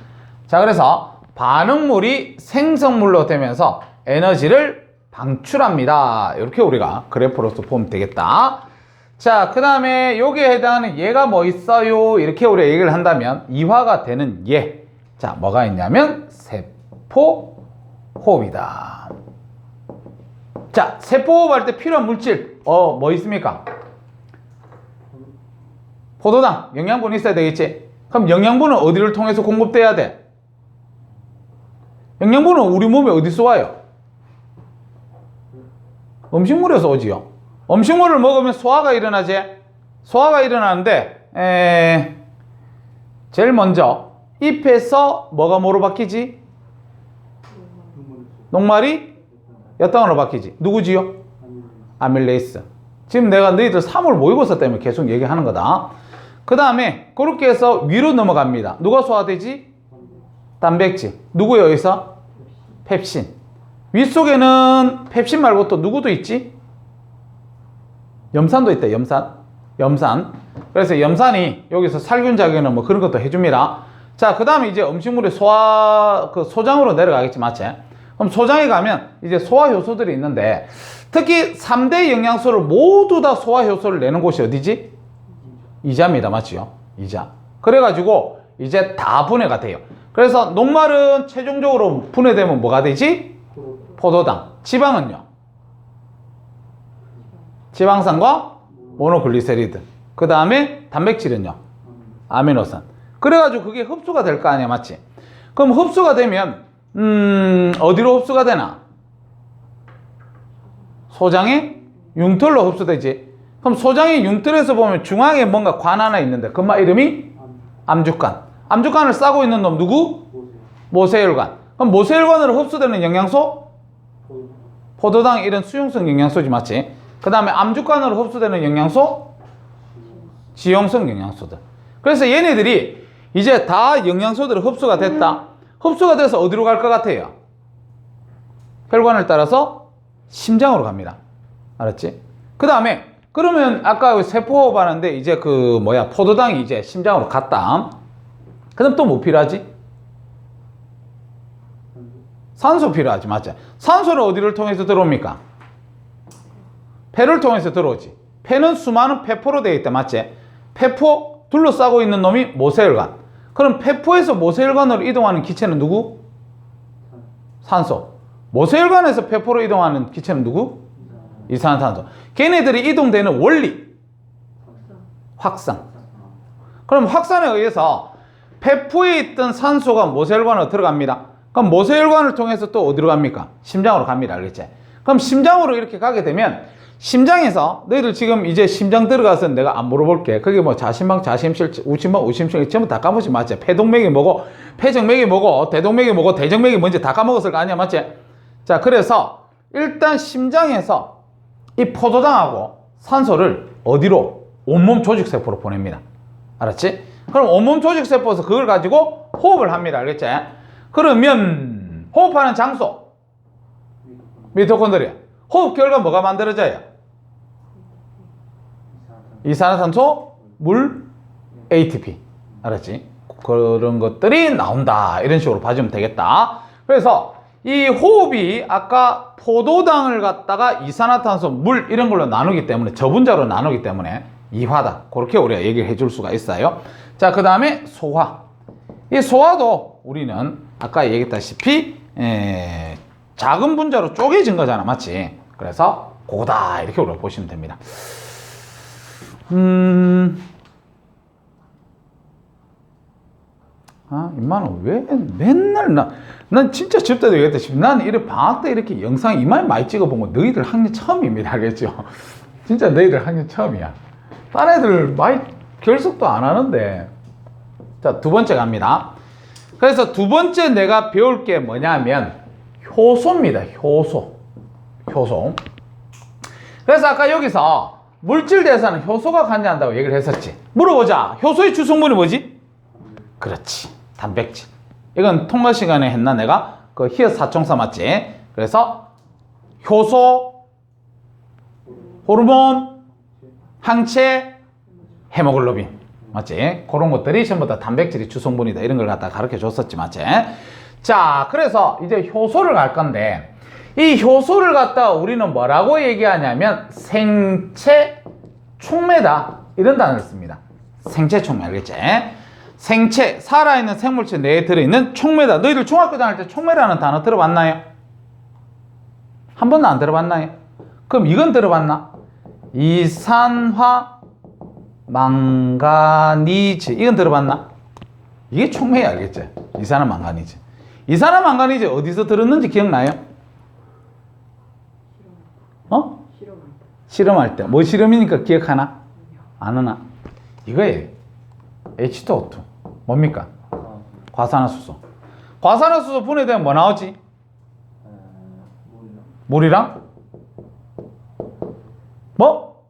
자, 그래서 반응물이 생성물로 되면서 에너지를 방출합니다. 이렇게 우리가 그래프로서 보면 되겠다. 자, 그 다음에 여기에 해당하는 얘가 뭐 있어요? 이렇게 우리가 얘기를 한다면 이화가 되는 얘. 자, 뭐가 있냐면 세포호흡이다. 자, 세포호흡할 때 필요한 물질 뭐 있습니까? 포도당, 영양분이 있어야 되겠지? 그럼 영양분은 어디를 통해서 공급돼야 돼? 영양분은 우리 몸에 어디서 와요? 음식물에서 오지요. 음식물을 먹으면 소화가 일어나지? 소화가 일어나는데 제일 먼저 잎에서 뭐가 뭐로 바뀌지? 녹말이 엿당으로 바뀌지. 누구지요? 아밀레이스. 지금 내가 너희들 3월 모의고사 때문에 계속 얘기하는 거다. 그 다음에 그렇게 해서 위로 넘어갑니다. 누가 소화되지? 단백질. 누구요, 여기서? 펩신. 윗속에는 펩신 말고 또 누구도 있지? 염산도 있다. 염산. 그래서 염산이 여기서 살균 작용은 뭐 그런 것도 해줍니다. 자, 그 다음에 이제 음식물의 소장으로 내려가겠지, 맞지? 그럼 소장에 가면 이제 소화 효소들이 있는데 특히 3대 영양소를 모두 다 소화 효소를 내는 곳이 어디지? 이자입니다. 맞지요? 이자. 그래가지고 이제 다 분해가 돼요. 그래서 녹말은 최종적으로 분해되면 뭐가 되지? 포도당. 지방은요? 지방산과 모노글리세리드. 그 다음에 단백질은요? 아미노산. 그래가지고 그게 흡수가 될 거 아니야, 맞지? 그럼 흡수가 되면 어디로 흡수가 되나? 소장의 융털로 흡수되지. 그럼 소장의 융털에서 보면 중앙에 뭔가 관 하나 있는데 그 이름이 암주관. 암주관을 싸고 있는 놈 누구? 모세혈관. 그럼 모세혈관으로 흡수되는 영양소? 포도당 이런 수용성 영양소지, 맞지? 그 다음에 암주관으로 흡수되는 영양소? 지용성 영양소들. 그래서 얘네들이 이제 다 영양소들이 흡수가 됐다. 흡수가 돼서 어디로 갈 것 같아요? 혈관을 따라서 심장으로 갑니다. 알았지? 그 다음에 그러면 아까 세포호흡 하는데 이제 그 뭐야 포도당이 이제 심장으로 갔다. 그럼 또 뭐 필요하지? 산소 필요하지, 맞지? 산소는 어디를 통해서 들어옵니까? 폐를 통해서 들어오지. 폐는 수많은 폐포로 되어 있다, 맞지? 폐포 둘러싸고 있는 놈이 모세혈관. 그럼 폐포에서 모세혈관으로 이동하는 기체는 누구? 산소. 모세혈관에서 폐포로 이동하는 기체는 누구? 이산화탄소. 걔네들이 이동되는 원리. 확산. 그럼 확산에 의해서 폐포에 있던 산소가 모세혈관으로 들어갑니다. 그럼 모세혈관을 통해서 또 어디로 갑니까? 심장으로 갑니다. 알겠지? 그럼 심장으로 이렇게 가게 되면 심장에서 너희들 지금 이제 심장 들어가서 내가 안 물어볼게. 그게 뭐 자심방, 자심실, 우심방, 우심실 전부 다 까먹지 맞지? 폐동맥이 뭐고, 폐정맥이 뭐고, 대동맥이 뭐고, 대정맥이 뭔지 다 까먹었을 거 아니야, 맞지? 자, 그래서 일단 심장에서 이 포도당하고 산소를 어디로? 온몸 조직세포로 보냅니다. 알았지? 그럼 온몸 조직세포에서 그걸 가지고 호흡을 합니다. 알겠지? 그러면 호흡하는 장소 미토콘드리아. 호흡 결과 뭐가 만들어져요? 이산화탄소, 물, ATP. 알았지? 그런 것들이 나온다. 이런 식으로 봐주면 되겠다. 그래서 이 호흡이 아까 포도당을 갖다가 이산화탄소, 물 이런 걸로 나누기 때문에 저분자로 나누기 때문에 이화다. 그렇게 우리가 얘기를 해줄 수가 있어요. 자, 그 다음에 소화. 이 소화도 우리는 아까 얘기했다시피 작은 분자로 쪼개진 거잖아, 맞지? 그래서 그거다 이렇게 우리가 보시면 됩니다. 임마는 왜 맨날 난 진짜 접대도 얘기했다시피 나는 이렇게 방학 때 이렇게 영상 이만 많이 찍어본 거 너희들 학년 처음입니다. 알겠죠? 진짜 너희들 학년 처음이야. 딴 애들 많이 결석도 안 하는데. 자, 두 번째 갑니다. 그래서 두 번째 내가 배울 게 뭐냐면 효소입니다. 효소. 그래서 아까 여기서 물질 대사는 효소가 관여한다고 얘기를 했었지. 물어보자. 효소의 주성분이 뭐지? 그렇지. 단백질. 이건 통과 시간에 했나 내가? 그 히읗 사총사 맞지? 그래서 효소, 호르몬, 항체, 헤모글로빈. 맞지? 그런 것들이 전부 다 단백질이 주성분이다. 이런 걸 갖다 가르쳐 줬었지. 맞지? 자, 그래서 이제 효소를 갈 건데 이 효소를 갖다 우리는 뭐라고 얘기하냐면 생체 촉매다. 이런 단어를 씁니다. 생체 촉매. 알겠지? 생체, 살아있는 생물체 내에 들어있는 촉매다. 너희들 중학교 다닐 때 촉매라는 단어 들어봤나요? 한 번도 안 들어봤나요? 그럼 이건 들어봤나? 이산화 망가니즈. 이건 들어봤나? 이게 촉매야. 알겠지? 이산화 망가니즈. 이산화 망가니즈 어디서 들었는지 기억나요? 실험할 때. 뭐 실험이니까 기억하나? 안 하나? 이거예요. H2O2. 뭡니까? 과산화수소. 과산화수소 분해되면 뭐 나오지? 물이랑? 뭐?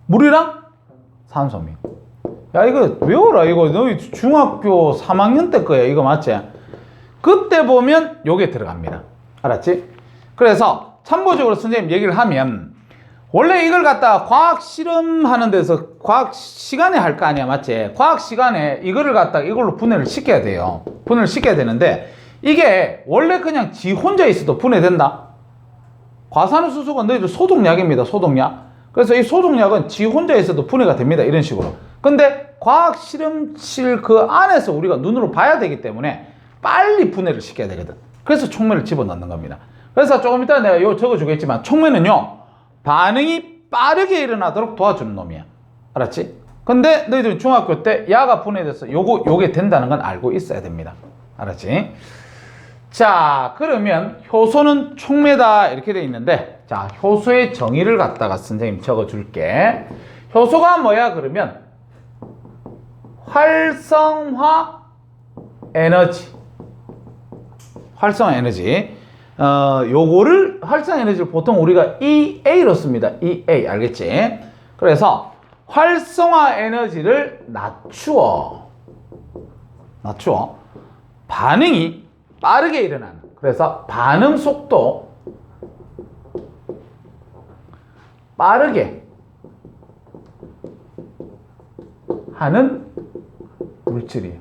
물이랑? 산소미. 야, 이거 외워라. 이거 너희 중학교 3학년 때 거야. 이거 맞지? 그때 보면 요게 들어갑니다. 알았지? 그래서 참고적으로 선생님 얘기를 하면 원래 이걸 갖다 과학 실험하는 데서 과학 시간에 할 거 아니야, 맞지? 과학 시간에 이거를 갖다 이걸로 분해를 시켜야 돼요. 분해를 시켜야 되는데 이게 원래 그냥 지 혼자 있어도 분해된다. 과산화수소가 너희들 소독약입니다. 소독약. 그래서 이 소독약은 지 혼자 있어도 분해가 됩니다. 이런 식으로. 근데 과학 실험실 그 안에서 우리가 눈으로 봐야 되기 때문에 빨리 분해를 시켜야 되거든. 그래서 촉매를 집어넣는 겁니다. 그래서 조금 이따 내가 이거 적어주겠지만 촉매는요 반응이 빠르게 일어나도록 도와주는 놈이야. 알았지? 근데 너희들 중학교 때 야가 분해돼서 요게 된다는 건 알고 있어야 됩니다. 알았지? 자, 그러면 효소는 촉매다 이렇게 돼 있는데 자, 효소의 정의를 갖다가 선생님 적어줄게. 효소가 뭐야 그러면 활성화 에너지. 활성화 에너지. 요거를 활성화 에너지를 보통 우리가 EA로 씁니다. EA. 알겠지? 그래서 활성화 에너지를 낮추어 반응이 빠르게 일어나는. 그래서 반응 속도 빠르게 하는 물질이에요.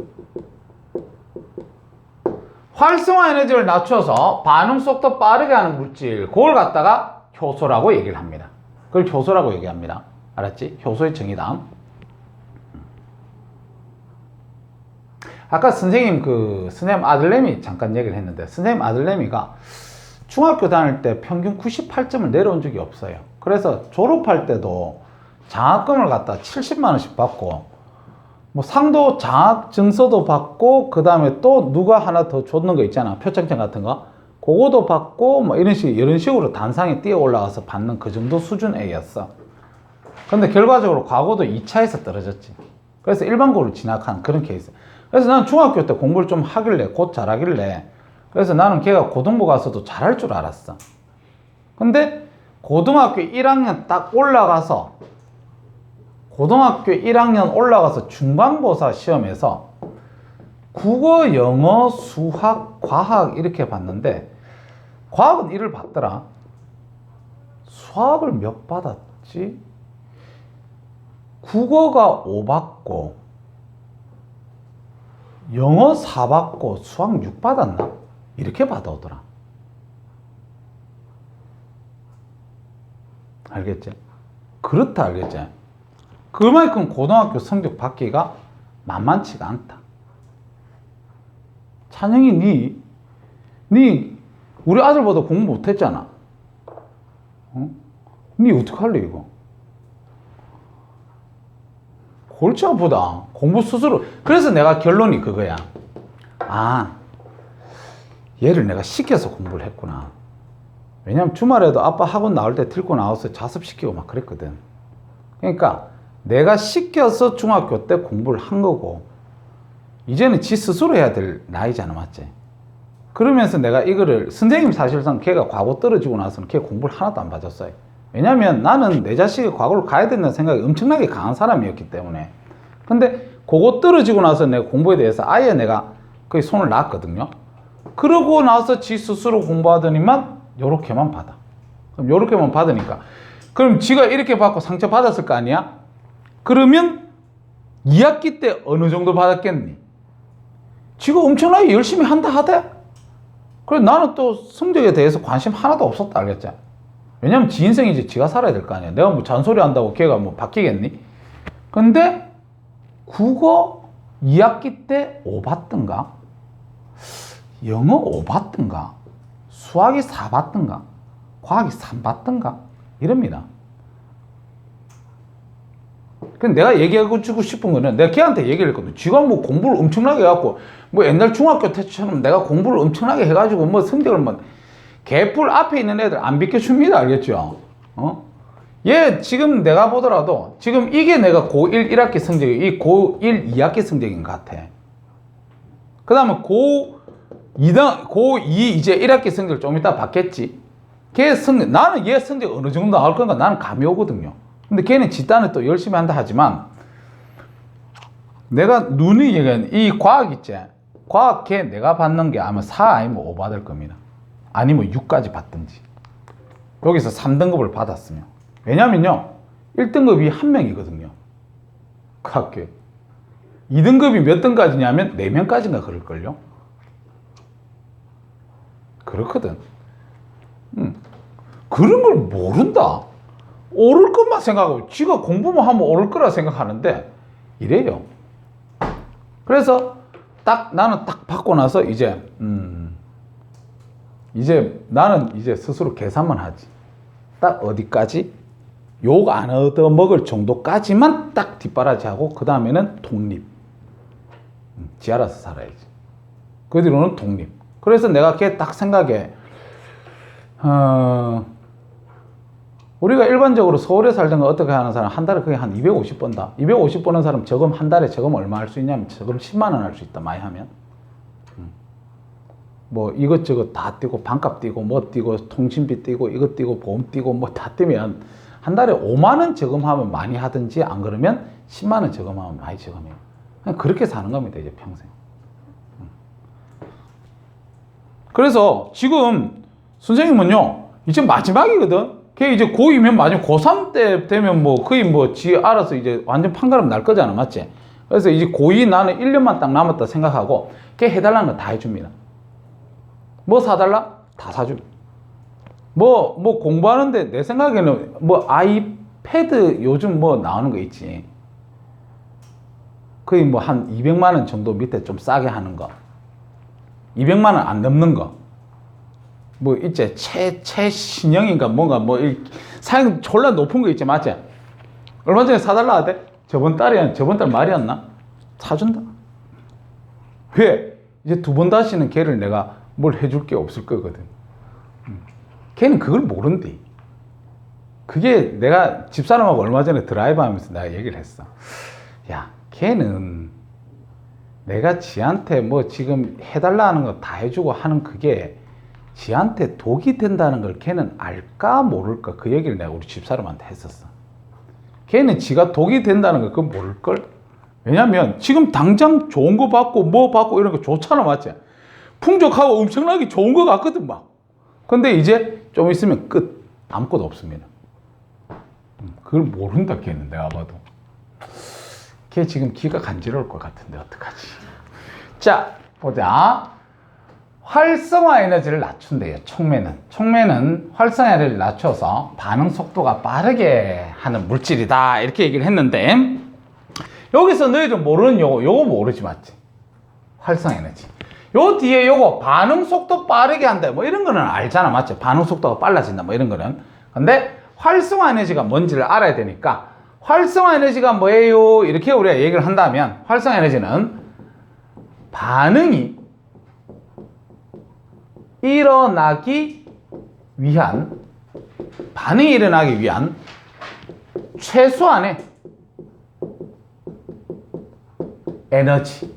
활성화 에너지를 낮춰서 반응 속도 빠르게 하는 물질, 그걸 갖다가 효소라고 얘기를 합니다. 그걸 효소라고 얘기합니다. 알았지? 효소의 정의다. 아까 선생님 아들내미 잠깐 얘기를 했는데, 선생님 아들내미가 중학교 다닐 때 평균 98점을 내려온 적이 없어요. 그래서 졸업할 때도 장학금을 갖다 70만 원씩 받고, 뭐 상도 장학 증서도 받고, 그 다음에 또 누가 하나 더 줬는 거 있잖아. 표창장 같은 거. 그거도 받고, 뭐 이런 식으로 단상에 뛰어 올라가서 받는 그 정도 수준 애였어. 근데 결과적으로 과거도 2차에서 떨어졌지. 그래서 일반고를 진학한 그런 케이스. 그래서 나는 중학교 때 공부를 좀 하길래, 곧 잘하길래, 그래서 나는 걔가 고등부 가서도 잘할 줄 알았어. 근데 고등학교 1학년 딱 올라가서, 중간고사 시험에서 국어, 영어, 수학, 과학 이렇게 봤는데, 과학은 1을 받더라. 수학을 몇 받았지? 국어가 5 받고, 영어 4 받고, 수학 6 받았나? 이렇게 받아오더라. 알겠지? 그렇다, 알겠지? 그만큼 고등학교 성적 받기가 만만치가 않다. 찬영이 니 우리 아들보다 공부 못했잖아. 어? 니 어떡할래 이거? 골치 아프다. 공부 스스로. 그래서 내가 결론이 그거야. 아, 얘를 내가 시켜서 공부를 했구나. 왜냐면 주말에도 아빠 학원 나올 때 들고 나와서 자습시키고 막 그랬거든. 그러니까 내가 시켜서 중학교 때 공부를 한 거고, 이제는 지 스스로 해야 될 나이잖아, 맞지? 그러면서 내가 이거를, 선생님 사실상 걔가 과거 떨어지고 나서는 걔 공부를 하나도 안 봐줬어요. 왜냐면 나는 내 자식이 과거를 가야 된다는 생각이 엄청나게 강한 사람이었기 때문에. 근데 그거 떨어지고 나서 내가 공부에 대해서 아예 내가 거의 손을 놨거든요. 그러고 나서 지 스스로 공부하더니만 요렇게만 받아. 그럼 요렇게만 받으니까, 그럼 지가 이렇게 받고 상처 받았을 거 아니야? 그러면 2학기 때 어느 정도 받았겠니? 지가 엄청나게 열심히 한다 하대? 그래, 나는 또 성적에 대해서 관심 하나도 없었다, 알겠지? 왜냐면 지 인생이지, 지가 살아야 될 거 아니야. 내가 뭐 잔소리 한다고 걔가 뭐 바뀌겠니? 근데 국어 2학기 때 5 받던가? 영어 5 받던가? 수학이 4 받던가? 과학이 3 받던가? 이럽니다. 근데 내가 얘기하고 주고 싶은 거는, 내가 걔한테 얘기를 했거든. 지가 뭐 공부를 엄청나게 해갖고, 뭐 옛날 중학교 때처럼 내가 공부를 엄청나게 해가지고 뭐 성적을 뭐, 개뿔 앞에 있는 애들 안 비켜줍니다. 알겠죠? 얘 지금 내가 보더라도, 지금 이게 내가 고1 1학기 성적이, 이 고1 2학기 성적인 것 같아. 그 다음에 고2 이제 1학기 성적을 좀 이따 받겠지. 걔 성적, 나는 얘 성적 어느 정도 나올 건가 나는 감이 오거든요. 근데 걔는 집단을 또 열심히 한다 하지만, 내가 눈이 얘기하는 이 과학 있지? 과학 걔 내가 받는 게 아마 4 아니면 5 받을 겁니다. 아니면 6까지 받든지. 여기서 3등급을 받았으면. 왜냐면요, 1등급이 1명이거든요. 그 학교에. 2등급이 몇 등까지냐면 4명까지인가 그럴걸요? 그렇거든. 그런 걸 모른다. 오를 것만 생각하고, 지가 공부만 하면 오를 거라 생각하는데, 이래요. 그래서 나는 딱 받고 나서 이제 나는 이제 스스로 계산만 하지. 딱 어디까지? 욕 안 얻어먹을 정도까지만 딱 뒷바라지하고, 그 다음에는 독립. 지 알아서 살아야지. 그 뒤로는 독립. 그래서 내가 걔 딱 생각해. 우리가 일반적으로 서울에 살던 거 어떻게 하는 사람, 한 달에 그게 한 250 번다. 250 버는 사람 저금, 한 달에 저금 얼마 할 수 있냐면, 저금 10만 원 할 수 있다, 많이 하면. 뭐 이것저것 다 띄고, 반값 띄고, 뭐 띄고, 통신비 띄고, 이것 띄고, 보험 띄고, 뭐 다 띄면, 한 달에 5만 원 저금하면 많이 하든지, 안 그러면 10만 원 저금하면 많이 저금해요. 그냥 그렇게 사는 겁니다, 이제 평생. 그래서 지금 선생님은요, 이제 마지막이거든. 걔 이제 고2면 마지막 고3 때 되면 뭐 거의 뭐 지 알아서 이제 완전 판가름 날 거잖아, 맞지? 그래서 이제 고이 나는 1년만 딱 남았다 생각하고 걔 해달라는 거 다 해줍니다. 뭐 사달라? 다 사줍니다. 뭐 공부하는데 내 생각에는 뭐 아이패드 요즘 뭐 나오는 거 있지. 거의 뭐 한 200만 원 정도 밑에 좀 싸게 하는 거. 200만 원 안 넘는 거. 뭐 있지. 최신형인가 뭔가 뭐 사양 졸라 높은 거 있지. 맞지? 얼마 전에 사달라 하대? 저번 달 말이었나? 사준다. 왜? 이제 두 번 다시는 걔를 내가 뭘 해줄 게 없을 거거든. 걔는 그걸 모른대. 그게 내가 집사람하고 얼마 전에 드라이브 하면서 내가 얘기를 했어. 야, 걔는 내가 지한테 뭐 지금 해달라 하는 거 다 해주고 하는 그게 지한테 독이 된다는 걸 걔는 알까 모를까 그 얘기를 내가 우리 집사람한테 했었어. 걔는 지가 독이 된다는 걸 그거 모를걸? 왜냐면 지금 당장 좋은 거 받고 뭐 받고 이런 거 좋잖아. 맞지? 풍족하고 엄청나게 좋은 거 같거든 막. 근데 이제 좀 있으면 끝. 아무것도 없습니다. 그걸 모른다 걔는 내가 봐도. 걔 지금 귀가 간지러울 것 같은데 어떡하지? 자 보자. 활성화 에너지를 낮춘대요. 촉매는 활성화 에너지를 낮춰서 반응 속도가 빠르게 하는 물질이다 이렇게 얘기를 했는데 여기서 너희들 모르는 요거 모르지 맞지? 활성화 에너지. 요 뒤에 요거 반응 속도 빠르게 한다 뭐 이런 거는 알잖아. 맞지? 반응 속도가 빨라진다 뭐 이런 거는. 근데 활성화 에너지가 뭔지를 알아야 되니까 활성화 에너지가 뭐예요? 이렇게 우리가 얘기를 한다면 활성화 에너지는 반응이 일어나기 위한 최소한의 에너지.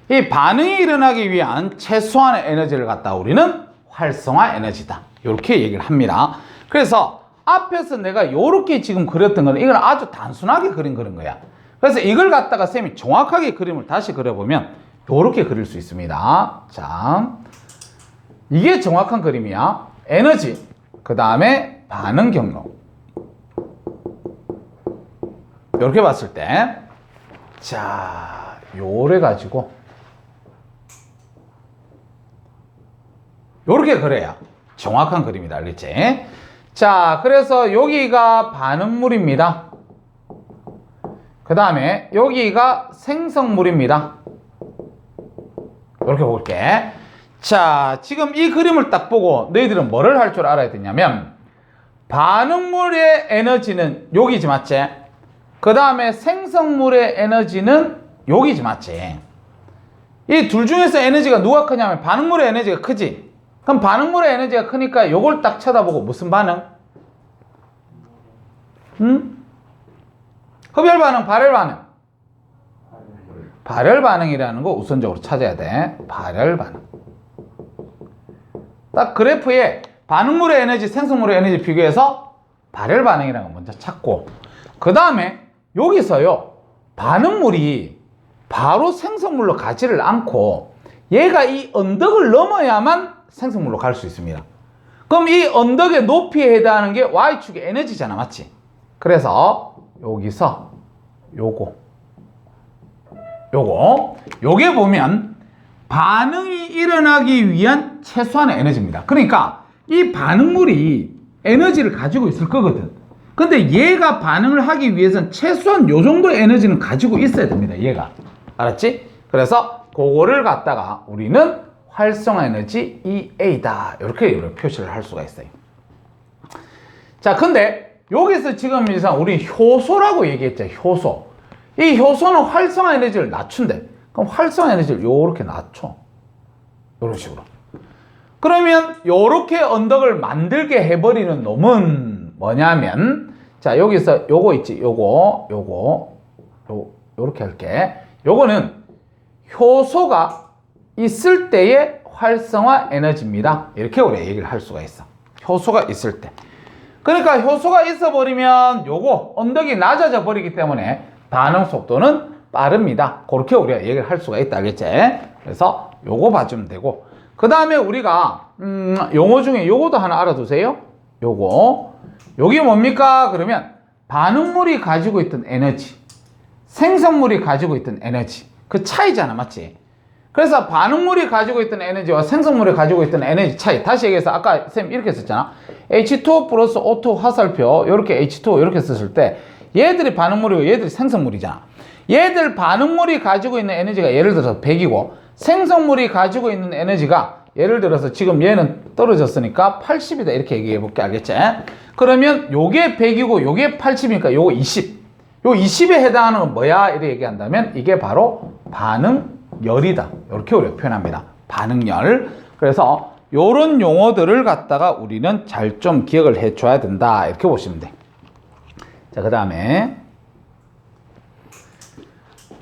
이 반응이 일어나기 위한 최소한의 에너지를 갖다 우리는 활성화 에너지다. 이렇게 얘기를 합니다. 그래서 앞에서 내가 이렇게 지금 그렸던 거는 이건 아주 단순하게 그린 거야. 그래서 이걸 갖다가 쌤이 정확하게 그림을 다시 그려보면 이렇게 그릴 수 있습니다. 자, 이게 정확한 그림이야. 에너지, 그 다음에 반응 경로. 이렇게 봤을 때, 자, 요래 가지고 요렇게 그려야 정확한 그림이다. 알겠지? 자, 그래서 여기가 반응물입니다. 그 다음에 여기가 생성물입니다. 이렇게 볼게. 자, 지금 이 그림을 딱 보고 너희들은 뭐를 할 줄 알아야 되냐면 반응물의 에너지는 여기지 맞지? 그 다음에 생성물의 에너지는 여기지 맞지? 이 둘 중에서 에너지가 누가 크냐면 반응물의 에너지가 크지? 그럼 반응물의 에너지가 크니까 요걸 딱 쳐다보고 무슨 반응? 흡열 반응, 발열 반응? 발열 반응이라는 거 우선적으로 찾아야 돼. 발열 반응. 딱 그래프에 반응물의 에너지, 생성물의 에너지 비교해서 발열 반응이라는 거 먼저 찾고 그 다음에 여기서요 반응물이 바로 생성물로 가지를 않고 얘가 이 언덕을 넘어야만 생성물로 갈 수 있습니다. 그럼 이 언덕의 높이에 해당하는 게 Y축의 에너지잖아. 맞지? 그래서 여기서 요게 보면 반응이 일어나기 위한 최소한의 에너지입니다. 그러니까 이 반응물이 에너지를 가지고 있을 거거든. 근데 얘가 반응을 하기 위해서는 최소한 요 정도의 에너지는 가지고 있어야 됩니다. 얘가. 알았지? 그래서 그거를 갖다가 우리는 활성화 에너지 EA다. 이렇게 표시를 할 수가 있어요. 자, 근데 여기서 지금 우리 효소라고 얘기했죠. 효소. 이 효소는 활성화 에너지를 낮춘대. 그럼 활성화 에너지를 요렇게 낮춰. 요런 식으로. 그러면 요렇게 언덕을 만들게 해버리는 놈은 뭐냐면, 자, 여기서 요거 있지. 요렇게 할게. 요거는 효소가 있을 때의 활성화 에너지입니다. 이렇게 우리가 얘기를 할 수가 있어. 효소가 있을 때. 그러니까 효소가 있어 버리면 요거 언덕이 낮아져 버리기 때문에 반응 속도는 빠릅니다. 그렇게 우리가 얘기를 할 수가 있다. 알겠지? 그래서 요거 봐주면 되고 그 다음에 우리가 용어 중에 요거도 하나 알아두세요. 요게 뭡니까? 그러면 반응물이 가지고 있던 에너지, 생성물이 가지고 있던 에너지. 그 차이잖아, 맞지? 그래서 반응물이 가지고 있던 에너지와 생성물이 가지고 있던 에너지 차이. 다시 얘기해서 아까 쌤 이렇게 썼잖아. H2O 플러스 O2 화살표 이렇게 H2O 이렇게 썼을 때 얘들이 반응물이고 얘들이 생성물이잖아. 얘들 반응물이 가지고 있는 에너지가 예를 들어서 100이고 생성물이 가지고 있는 에너지가 예를 들어서 지금 얘는 떨어졌으니까 80이다 이렇게 얘기해 볼게. 알겠지? 그러면 요게 100이고 요게 80이니까 요거 20. 요 20에 해당하는 건 뭐야? 이렇게 얘기한다면 이게 바로 반응열이다. 이렇게 우리가 표현합니다. 반응열. 그래서 요런 용어들을 갖다가 우리는 잘 좀 기억을 해줘야 된다. 이렇게 보시면 돼. 자, 그 다음에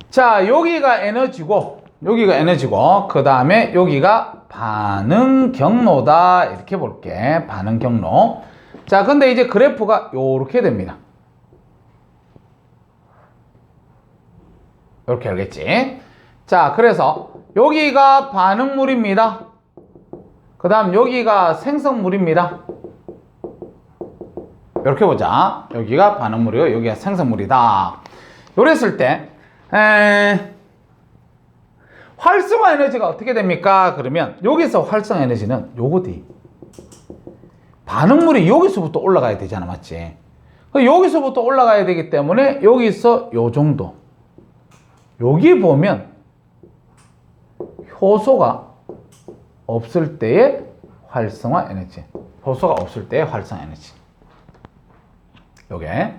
자, 여기가 에너지고 그 다음에 여기가 반응 경로다. 이렇게 볼게. 반응 경로. 자, 근데 이제 그래프가 요렇게 됩니다. 이렇게 알겠지? 자, 그래서 여기가 반응물입니다. 그 다음 여기가 생성물입니다. 이렇게 보자. 여기가 반응물이고 여기가 생성물이다. 요랬을 때 활성화 에너지가 어떻게 됩니까? 그러면 여기서 활성화 에너지는 요거지. 반응물이 여기서부터 올라가야 되잖아, 맞지? 여기서부터 올라가야 되기 때문에 여기서 요 정도. 여기 보면 효소가 없을 때의 활성화 에너지. 효소가 없을 때의 활성화 에너지. 요게